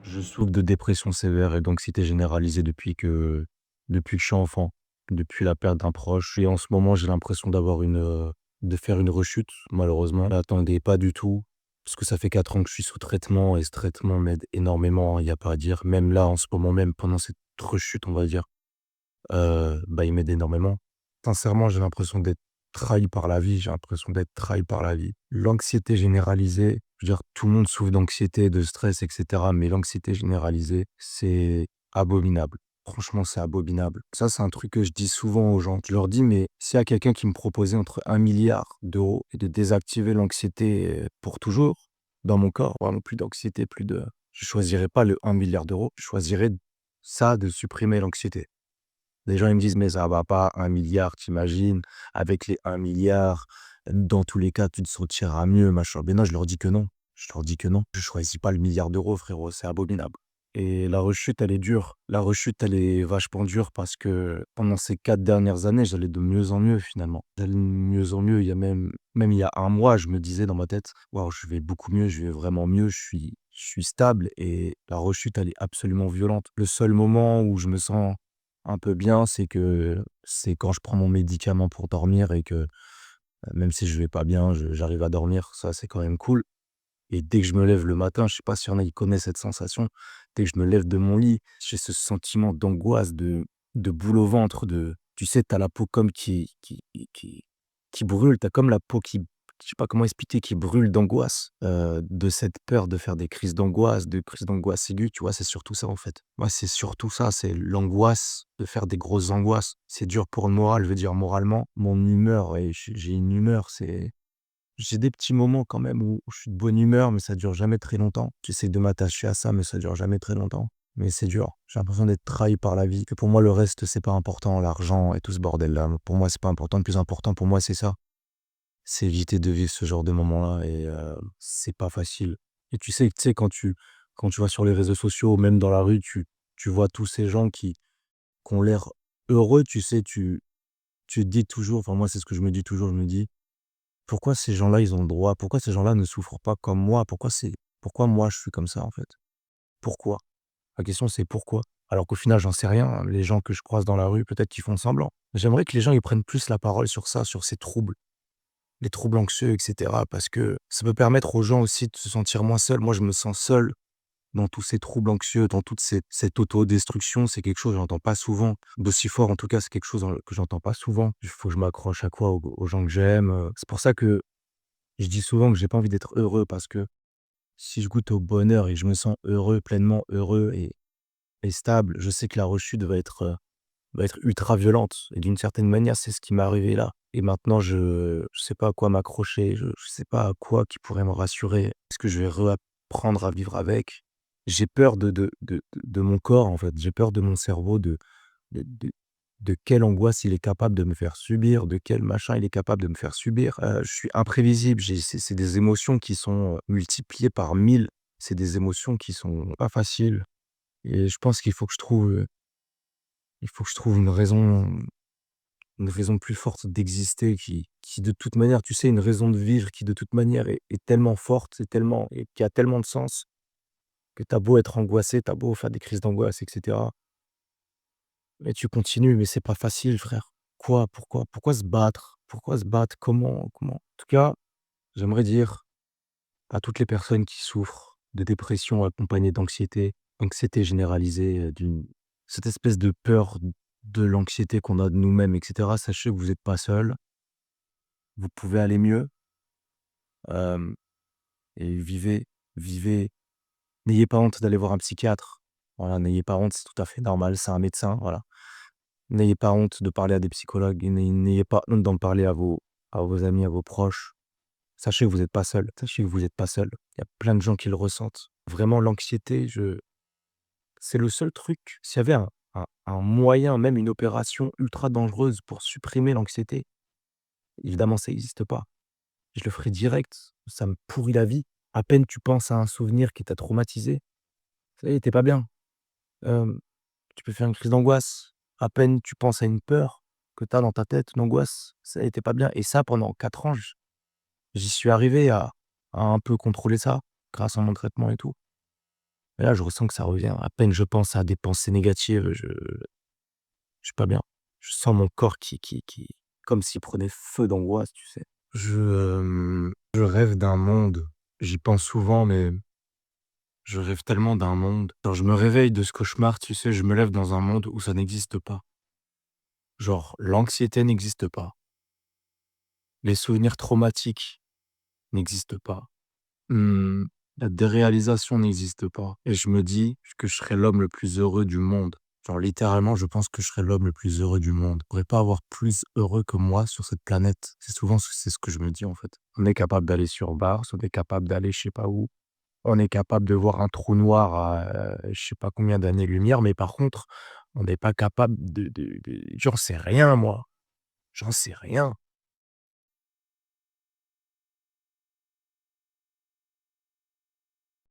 Je souffre de dépression sévère et d'anxiété généralisée depuis que je suis enfant, depuis la perte d'un proche et en ce moment, j'ai l'impression de faire une rechute malheureusement. Je m'attendais pas du tout parce que ça fait 4 ans que je suis sous traitement et ce traitement m'aide énormément, il y a pas à dire. Même là, en ce moment même, pendant cette rechute, on va dire, il m'aide énormément. Sincèrement, j'ai l'impression d'être trahi par la vie, j'ai l'impression d'être trahi par la vie. L'anxiété généralisée, je veux dire, tout le monde souffre d'anxiété, de stress et cetera, mais l'anxiété généralisée, c'est abominable. Franchement, c'est abominable. Ça, c'est un truc que je dis souvent aux gens. Je leur dis: «Mais s'il y a quelqu'un qui me proposait entre 1 milliard d'euros et de désactiver l'anxiété, pour toujours, dans mon corps, vraiment plus d'anxiété, plus de» je choisirais pas le 1 milliard d'euros, je choisirais ça, de supprimer l'anxiété. Les gens, ils me disent: «Mais ça va pas, 1 milliard, t'imagines? Avec les 1 milliard, dans tous les cas, tu te sentiras mieux, machin». Mais non, je leur dis que non. Je leur dis que non. Je choisis pas le 1 milliard d'euros, frérot, c'est abominable. Et la rechute, elle est dure. La rechute, elle est vachement dure parce que pendant ces 4 dernières années, j'allais de mieux en mieux, finalement. J'allais de mieux en mieux. Il y a même il y a un mois, je me disais dans ma tête: «Waouh, je vais beaucoup mieux, je vais vraiment mieux, je suis stable» et la rechute, elle est absolument violente. Le seul moment où je me sens un peu bien, c'est quand je prends mon médicament pour dormir et que, même si je vais pas bien, je j'arrive à dormir, ça, c'est quand même cool et dès que je me lève le matin, je sais pas s'il y en a, ils connaissent cette sensation. Dès que je me lève de mon lit, j'ai ce sentiment d'angoisse, de boule au ventre, de tu sais, tu as la peau comme qui brûle, tu as comme la peau qui je sais pas comment expliquer, qui brûle d'angoisse, de cette peur de faire des crises d'angoisse aiguë, tu vois? C'est surtout ça, en fait. Moi, c'est surtout ça, c'est l'angoisse de faire des grosses angoisses. C'est dur pour le moral, je veux dire moralement, mon humeur et j'ai une humeur, j'ai des petits moments quand même où je suis de bonne humeur, mais ça dure jamais très longtemps. J'essaie de m'attacher à ça, mais ça dure jamais très longtemps. Mais c'est dur. J'ai l'impression d'être trahi par la vie, que pour moi le reste, c'est pas important, l'argent et tout ce bordel-là. Pour moi, c'est pas important. Le plus important pour moi, c'est ça. C'est éviter de vivre ce genre de moments-là et c'est pas facile. Et tu sais quand tu vas sur les réseaux sociaux, même dans la rue, tu vois tous ces gens qui ont l'air heureux, tu sais, tu te dis toujours enfin moi, c'est ce que je me dis toujours, je me dis: «Pourquoi ces gens-là, ils ont le droit? Pourquoi ces gens-là ne souffrent pas comme moi? Pourquoi moi je suis comme ça, en fait? Pourquoi?» La question c'est pourquoi? Alors qu'au final, j'en sais rien, hein. Les gens que je croise dans la rue, peut-être qu'ils font semblant. J'aimerais que les gens, ils prennent plus la parole sur ça, sur ces troubles. Les troubles anxieux et cetera, parce que ça peut permettre aux gens aussi de se sentir moins seuls. Moi, je me sens seul dans tous ces troubles anxieux, dans toute cette autodestruction. C'est quelque chose que j'entends pas souvent. D'aussi fort, en tout cas, c'est quelque chose, que j'entends pas souvent. Il faut que je m'accroche à quoi? Aux gens que j'aime, C'est pour ça que je dis souvent que j'ai pas envie d'être heureux parce que si je goûte au bonheur et je me sens heureux, pleinement heureux et stable, je sais que la rechute va être ultra violente et d'une certaine manière, c'est ce qui m'est arrivé là et maintenant je sais pas à quoi m'accrocher, je sais pas à quoi qui pourrait me rassurer. Est-ce que je vais réapprendre à vivre avec? J'ai peur de mon corps, en fait. J'ai peur de mon cerveau, de de de quelle angoisse il est capable de me faire subir, de quel machin il est capable de me faire subir. Je suis imprévisible, c'est des émotions qui sont, multipliées par 1000. C'est des émotions qui sont pas faciles et je pense qu'il faut que je trouve, une raison plus forte d'exister qui de toute manière, tu sais, une raison de vivre qui de toute manière est tellement forte, et qui a tellement de sens que tu as beau être angoissé, tu as beau faire des crises d'angoisse et cetera, mais tu continues, mais c'est pas facile frère. Pourquoi? Pourquoi se battre? Pourquoi se battre? Comment? En tout cas, j'aimerais dire à toutes les personnes qui souffrent de dépression accompagnée d'anxiété, anxiété généralisée, d'une cette espèce de peur de l'anxiété qu'on a de nous-mêmes et cetera, sachez que vous êtes pas seuls, vous pouvez aller mieux. Hem et vivez n'ayez pas honte d'aller voir un psychiatre. Voilà, n'ayez pas honte, c'est tout à fait normal, c'est un médecin, voilà. N'ayez pas honte de parler à des psychologues et n'ayez pas honte d'en parler à vos amis, à vos proches. Sachez que vous êtes pas seul. Sachez que vous êtes pas seul. Il y a plein de gens qui le ressentent. Vraiment l'anxiété, je c'est le seul truc s'il y avait un moyen, même une opération ultra dangereuse pour supprimer l'anxiété, évidemment ça existe pas. Je le ferai direct, ça me pourrit la vie. À peine tu penses à un souvenir qui t'a traumatisé, ça y est, tu pas bien. Hem, Tu peux faire une crise d'angoisse. À peine tu penses à une peur que tu as dans ta tête, une angoisse, ça y est, tu pas bien et ça pendant 4 ans, j'y suis arrivé à un peu contrôler ça grâce à mon traitement et tout. Et là, je ressens que ça revient. À peine je pense à des pensées négatives, je suis pas bien. Je sens mon corps qui comme s'il prenait feu d'angoisse, tu sais? Je rêve d'un monde, j'y pense souvent, mais je rêve tellement d'un monde. Genre, je me réveille de ce cauchemar, tu sais, je me lève dans un monde où ça n'existe pas. Genre, l'anxiété n'existe pas. Les souvenirs traumatiques n'existent pas. Mmh, la déréalisation n'existe pas et je me dis que je serais l'homme le plus heureux du monde. Genre littéralement, je pense que je serais l'homme le plus heureux du monde. Il pourrait pas avoir plus heureux que moi sur cette planète. C'est ce que je me dis, en fait. On est capable d'aller sur Mars, on est capable d'aller je sais pas où. On est capable de voir un trou noir à, je sais pas combien d'années-lumière, mais par contre, on n'est pas capable de j'en sais rien moi, j'en sais rien.